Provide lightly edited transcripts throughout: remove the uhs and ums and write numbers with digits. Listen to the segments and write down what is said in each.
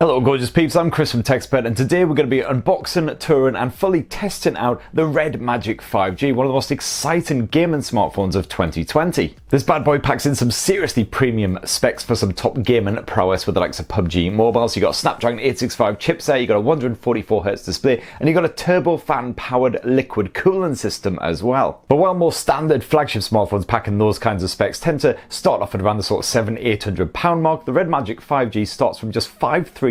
Hello gorgeous peeps, I'm Chris from TechSpert, and today we're going to be unboxing, touring and fully testing out the Red Magic 5G, one of the most exciting gaming smartphones of 2020. This bad boy packs in some seriously premium specs for some top gaming prowess with the likes of PubG Mobile. So you got a Snapdragon 865 chipset, you got a 144Hz display, and you got a turbofan powered liquid cooling system as well. But while more standard flagship smartphones packing those kinds of specs tend to start off at around the sort of £700-800 mark, the Red Magic 5G starts from just $539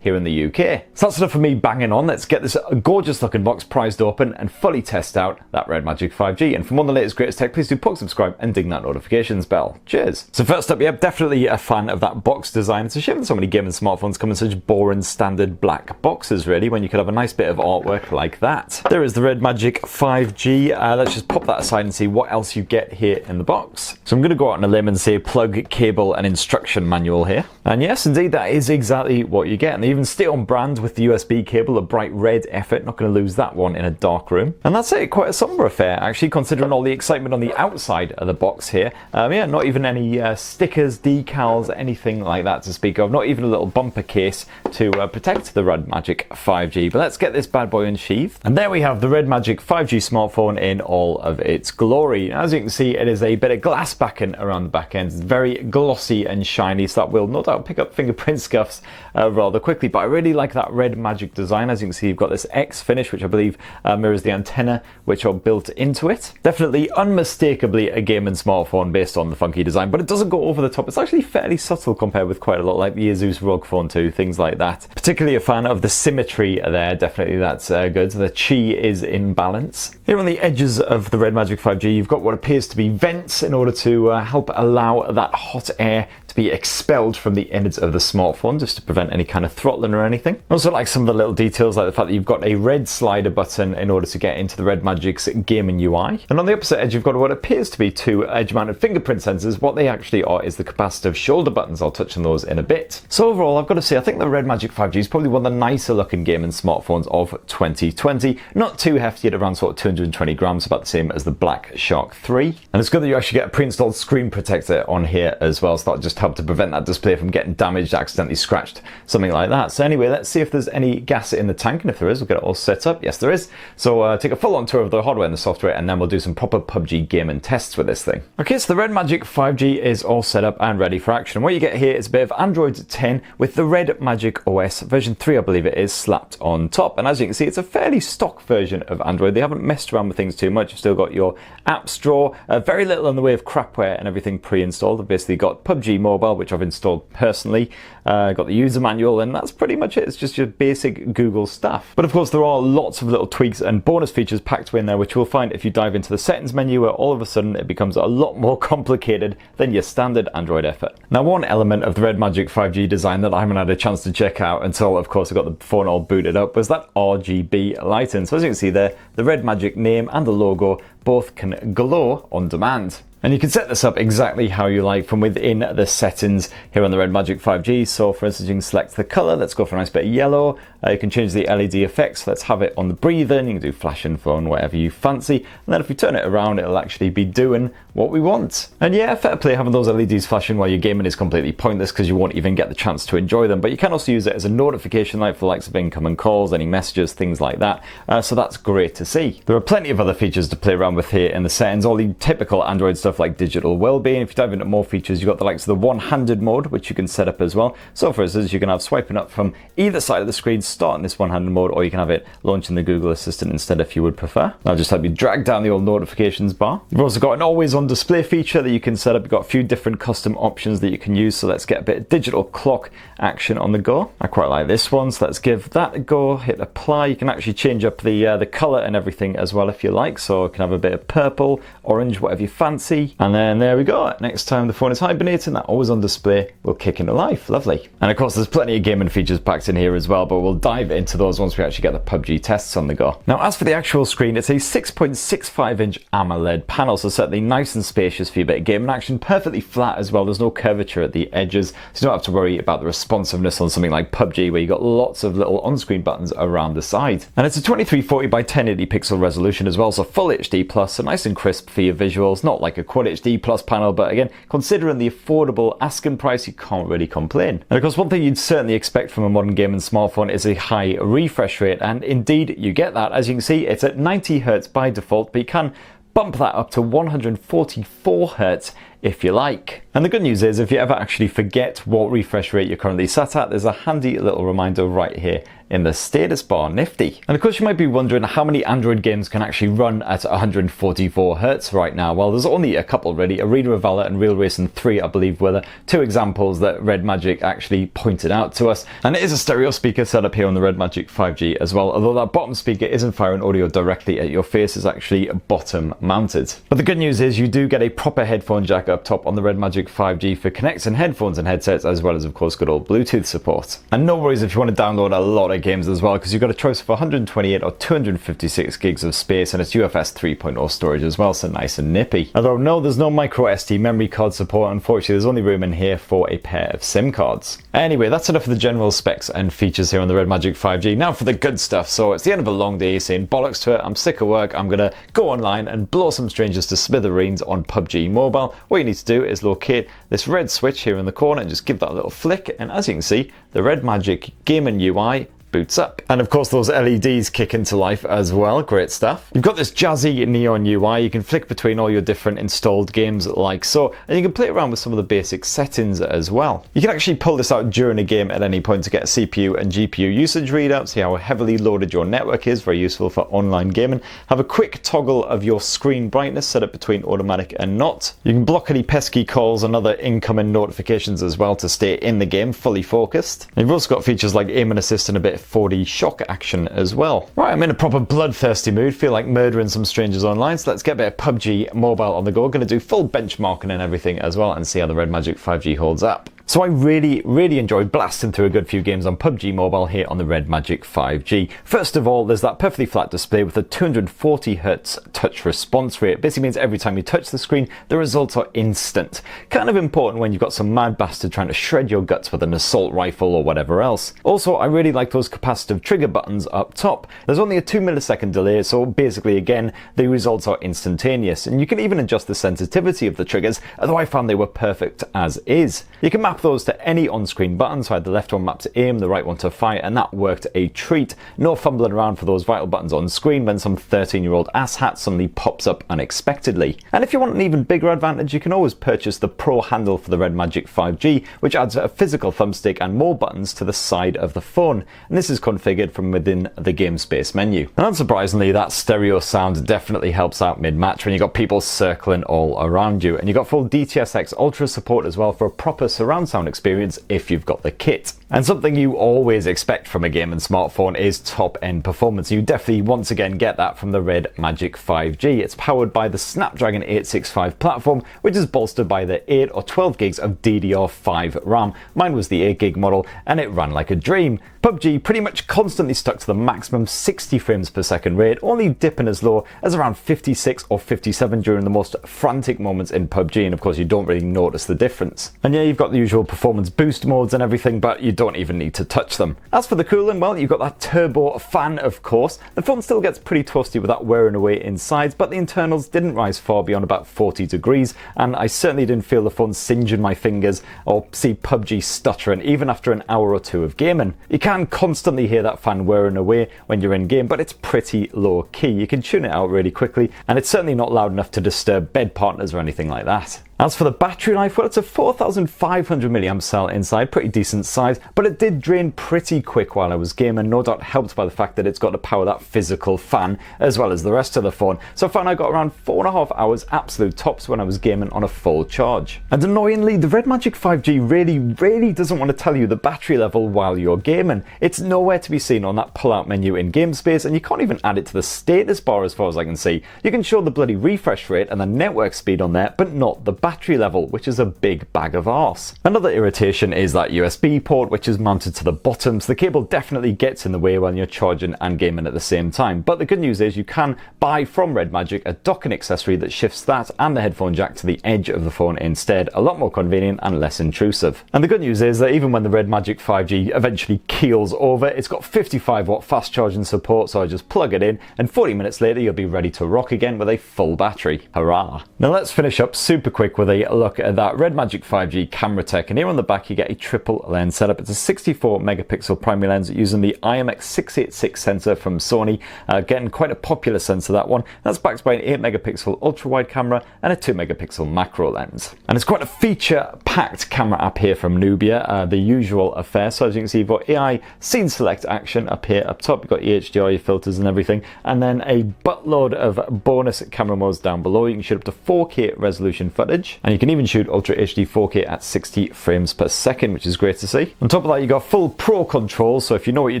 here in the UK. So that's enough for me banging on. Let's get this gorgeous looking box prized open and fully test out that Red Magic 5G. And for more on the latest greatest tech, please do subscribe and ding that notifications bell. Cheers. So first up, definitely a fan of that box design. It's a shame that so many gaming smartphones come in such boring standard black boxes really, when you could have a nice bit of artwork like that. There is the Red Magic 5G. Let's just pop that aside and see what else you get here in the box. So I'm going to go out on a limb and say plug, cable and instruction manual here. And yes, indeed, that is exactly what you get. And they even stay on brand with the USB cable, a bright red effort. Not going to lose that one in a dark room. And that's it, quite a somber affair actually, considering all the excitement on the outside of the box here. Not even any stickers, decals, anything like that to speak of. Not even a little bumper case to protect the Red Magic 5G. But let's get this bad boy unsheathed. And there we have the Red Magic 5G smartphone in all of its glory. As you can see, it is a bit of glass backing around the back end. It's very glossy and shiny, so that will no doubt pick up fingerprint scuffs rather quickly. But I really like that Red Magic design. As you can see, you've got this X finish, which I believe mirrors the antenna which are built into it. Definitely unmistakably a gaming smartphone based on the funky design, but it doesn't go over the top. It's actually fairly subtle compared with quite a lot like the Asus ROG Phone 2, things like that. Particularly a fan of the symmetry there. Definitely that's good. So the chi is in balance. Here on the edges of the Red Magic 5G, you've got what appears to be vents in order to help allow that hot air to be expelled from the ends of the smartphone, just to prevent any kind of throttling or anything. Also like some of the little details, like the fact that you've got a red slider button in order to get into the Red Magic's gaming UI. And on the opposite edge, you've got what appears to be two edge-mounted fingerprint sensors. What they actually are is the capacitive shoulder buttons. I'll touch on those in a bit. So overall, I've got to say, I think the Red Magic 5G is probably one of the nicer looking gaming smartphones of 2020. Not too hefty at around sort of 220 grams, about the same as the Black Shark 3. And it's good that you actually get a pre-installed screen protector on here as well, so that'll just help to prevent that display from getting damaged, accidentally scratched, something like that. So anyway, let's see if there's any gas in the tank, and if there is, we'll get it all set up. Yes, there is. So take a full-on tour of the hardware and the software, and then we'll do some proper PUBG gaming tests with this thing. Okay, so the Red Magic 5G is all set up and ready for action. And what you get here is a bit of Android 10 with the Red Magic OS version 3, I believe it is, slapped on top. And as you can see, it's a fairly stock version of Android. They haven't messed around with things too much. You've still got your apps drawer, very little in the way of crapware and everything pre-installed. I've basically got PUBG Mobile, which I've installed personally, got the user manual, and that's pretty much it. It's just your basic Google stuff. But of course, there are lots of little tweaks and bonus features packed in there, which you'll find if you dive into the settings menu, where all of a sudden it becomes a lot more complicated than your standard Android effort. Now, one element of the Red Magic 5G design that I haven't had a chance to check out until, of course, I got the phone all booted up was that RGB lighting. So as you can see there, the Red Magic name and the logo both can glow on demand. And you can set this up exactly how you like from within the settings here on the Red Magic 5G. So for instance, you can select the color. Let's go for a nice bit of yellow. You can change the LED effects. Let's have it on the breathing. You can do flash and phone, whatever you fancy. And then if we turn it around, it'll actually be doing what we want. And yeah, fair play, having those LEDs flashing while you're gaming is completely pointless because you won't even get the chance to enjoy them. But you can also use it as a notification light for the likes of incoming calls, any messages, things like that. So that's great to see. There are plenty of other features to play around with here in the settings. All the typical Android stuff like digital well-being. If you dive into more features, you've got the likes of the one-handed mode, which you can set up as well. So for instance, you can have swiping up from either side of the screen, starting this one-handed mode, or you can have it launching the Google Assistant instead if you would prefer. That'll just help you drag down the old notifications bar. You've also got an always-on display feature that you can set up. You've got a few different custom options that you can use. So let's get a bit of digital clock action on the go. I quite like this one, so let's give that a go. Hit apply. You can actually change up the color and everything as well if you like. So you can have a bit of purple, orange, whatever you fancy. And then there we go. Next time the phone is hibernating, that always on display will kick into life. Lovely. And of course, there's plenty of gaming features packed in here as well, but we'll dive into those once we actually get the PUBG tests on the go. Now, as for the actual screen, it's a 6.65-inch AMOLED panel, so certainly nice and spacious for your bit of gaming action. Perfectly flat as well. There's no curvature at the edges, so you don't have to worry about the responsiveness on something like PUBG, where you got lots of little on-screen buttons around the side. And it's a 2340 by 1080 pixel resolution as well, so full HD plus, so nice and crisp for your visuals. Not like a Quad HD Plus panel, but again, considering the affordable asking price, you can't really complain. And of course, one thing you'd certainly expect from a modern gaming smartphone is a high refresh rate, and indeed you get that. As you can see, it's at 90 Hz by default, but you can bump that up to 144 Hz if you like. And the good news is, if you ever actually forget what refresh rate you're currently sat at, there's a handy little reminder right here in the status bar, nifty. And of course you might be wondering how many Android games can actually run at 144 Hz right now. Well, there's only a couple really. Arena of Valor and Real Racing 3, I believe, were the two examples that Red Magic actually pointed out to us. And it is a stereo speaker set up here on the Red Magic 5G as well, although that bottom speaker isn't firing audio directly at your face, it's actually bottom mounted. But the good news is you do get a proper headphone jack up top on the Red Magic 5G for connecting headphones and headsets, as well as of course good old Bluetooth support. And no worries if you want to download a lot of games as well, because you've got a choice of 128 or 256 gigs of space, and it's UFS 3.0 storage as well, so nice and nippy. Although no, there's no micro SD memory card support. Unfortunately, there's only room in here for a pair of SIM cards. Anyway, that's enough of the general specs and features here on the Red Magic 5G. Now for the good stuff. So it's the end of a long day, saying bollocks to it, I'm sick of work, I'm gonna go online and blow some strangers to smithereens on PubG Mobile. What you need to do is locate this red switch here in the corner and just give that a little flick, and as you can see, the Red Magic gaming UI boots up. And of course those LEDs kick into life as well, great stuff. You've got this jazzy neon UI, you can flick between all your different installed games like so, and you can play around with some of the basic settings as well. You can actually pull this out during a game at any point to get a CPU and GPU usage readout, see how heavily loaded your network is, very useful for online gaming. Have a quick toggle of your screen brightness set up between automatic and not. You can block any pesky calls and other incoming notifications as well to stay in the game fully focused. And you've also got features like aim and assist and a bit of 4D shock action as well. Right, I'm in a proper bloodthirsty mood, feel like murdering some strangers online, so let's get a bit of PubG Mobile on the go. Going to do full benchmarking and everything as well and see how the Red Magic 5G holds up. So I really enjoyed blasting through a good few games on PubG Mobile here on the Red Magic 5G. First of all, there's that perfectly flat display with a 240 Hz touch response rate. It basically means every time you touch the screen, the results are instant. Kind of important when you've got some mad bastard trying to shred your guts with an assault rifle or whatever else. Also, I really like those capacitive trigger buttons up top. There's only a 2 millisecond delay, so basically again, the results are instantaneous. And you can even adjust the sensitivity of the triggers, although I found they were perfect as is. You can map those to any on-screen button, so I had the left one mapped to aim, the right one to fire, and that worked a treat. No fumbling around for those vital buttons on screen when some 13-year-old asshat suddenly pops up unexpectedly. And if you want an even bigger advantage, you can always purchase the Pro handle for the Red Magic 5G, which adds a physical thumbstick and more buttons to the side of the phone. And this is configured from within the game space menu. And unsurprisingly, that stereo sound definitely helps out mid-match when you've got people circling all around you. And you've got full DTS:X Ultra support as well for a proper surround sound experience if you've got the kit. And something you always expect from a gaming smartphone is top-end performance. You definitely once again get that from the Red Magic 5G. It's powered by the Snapdragon 865 platform, which is bolstered by the 8 or 12 gigs of DDR5 RAM. Mine was the 8 gig model and it ran like a dream. PubG pretty much constantly stuck to the maximum 60 frames per second rate, only dipping as low as around 56 or 57 during the most frantic moments in PubG, and of course you don't really notice the difference. And yeah, you've got the usual performance boost modes and everything, but you don't even need to touch them. As for the cooling, well, you've got that turbo fan, of course. The phone still gets pretty toasty with that wearing away inside, but the internals didn't rise far beyond about 40 degrees, and I certainly didn't feel the phone singeing my fingers or see PubG stuttering even after an hour or two of gaming. You can constantly hear that fan wearing away when you're in game, but it's pretty low key. You can tune it out really quickly, and it's certainly not loud enough to disturb bed partners or anything like that. As for the battery life, well, it's a 4500 mAh cell inside, pretty decent size, but it did drain pretty quick while I was gaming, no doubt helped by the fact that it's got to power that physical fan as well as the rest of the phone. So I found I got around 4.5 hours absolute tops when I was gaming on a full charge. And annoyingly, the Red Magic 5G really doesn't want to tell you the battery level while you're gaming. It's nowhere to be seen on that pull-out menu in game space, and you can't even add it to the status bar as far as I can see. You can show the bloody refresh rate and the network speed on there, but not the battery level, which is a big bag of arse. Another irritation is that USB port, which is mounted to the bottom, so the cable definitely gets in the way when you're charging and gaming at the same time. But the good news is you can buy from Red Magic a docking accessory that shifts that and the headphone jack to the edge of the phone instead, a lot more convenient and less intrusive. And the good news is that even when the Red Magic 5G eventually keels over, it's got 55-watt fast charging support, so I just plug it in and 40 minutes later you'll be ready to rock again with a full battery. Hurrah! Now let's finish up super quick with a look at that Red Magic 5G camera tech, and here on the back you get a triple lens setup. It's a 64 megapixel primary lens using the IMX686 sensor from Sony, getting quite a popular sensor, that one. That's backed by an 8 megapixel ultra wide camera and a 2 megapixel macro lens. And it's quite a feature packed camera app here from Nubia, the usual affair. So as you can see, you've got AI scene select action up here up top, you've got HDR, your filters and everything, and then a buttload of bonus camera modes down below. You can shoot up to 4K resolution footage, and you can even shoot Ultra HD 4K at 60 frames per second, which is great to see. On top of that, you got full pro control, so if you know what you're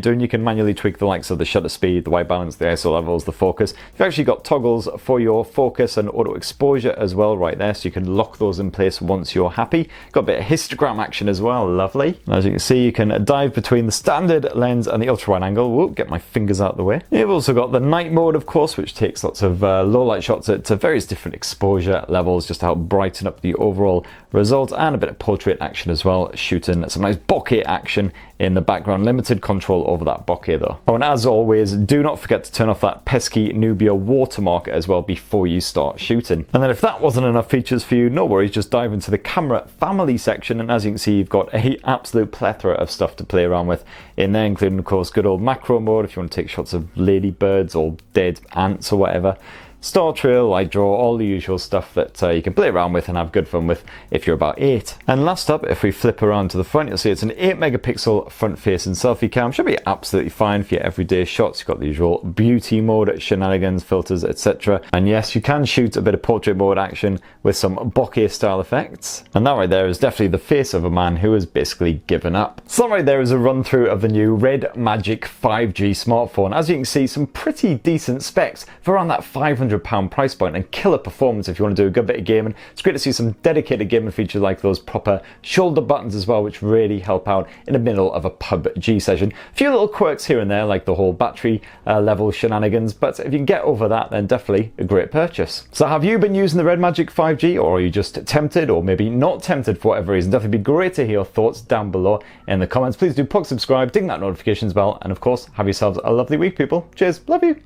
doing, you can manually tweak the likes of the shutter speed, the white balance, the ISO levels, the focus. You've actually got toggles for your focus and auto exposure as well right there, so you can lock those in place once you're happy. Got a bit of histogram action as well, lovely. And as you can see, you can dive between the standard lens and the ultra wide angle. Whoa, get my fingers out of the way. You've also got the night mode, of course, which takes lots of low light shots at various different exposure levels just to help brighten up the overall result, and a bit of portrait action as well, shooting some nice bokeh action in the background. Limited control over that bokeh though. Oh, and as always, do not forget to turn off that pesky Nubia watermark as well before you start shooting. And then if that wasn't enough features for you, no worries, just dive into the camera family section, and as you can see, you've got an absolute plethora of stuff to play around with in there, including of course good old macro mode if you want to take shots of ladybirds or dead ants or whatever. Star Trail, Light Draw, all the usual stuff that you can play around with and have good fun with if you're about 8. And last up, if we flip around to the front, you'll see it's an 8 megapixel front facing selfie cam. Should be absolutely fine for your everyday shots. You've got the usual beauty mode, shenanigans, filters, etc. And yes, you can shoot a bit of portrait mode action with some bokeh style effects. And that right there is definitely the face of a man who has basically given up. So that right there is a run through of the new Red Magic 5G smartphone. As you can see, some pretty decent specs for around that £500 price point, and killer performance if you want to do a good bit of gaming. It's great to see some dedicated gaming features like those proper shoulder buttons as well, which really help out in the middle of a PUBG session. A few little quirks here and there, like the whole battery level shenanigans, but if you can get over that, then definitely a great purchase. So have you been using the Red Magic 5G, or are you just tempted, or maybe not tempted for whatever reason? Definitely be great to hear your thoughts down below in the comments. Please do subscribe, ding that notifications bell, and of course, have yourselves a lovely week, people. Cheers, love you.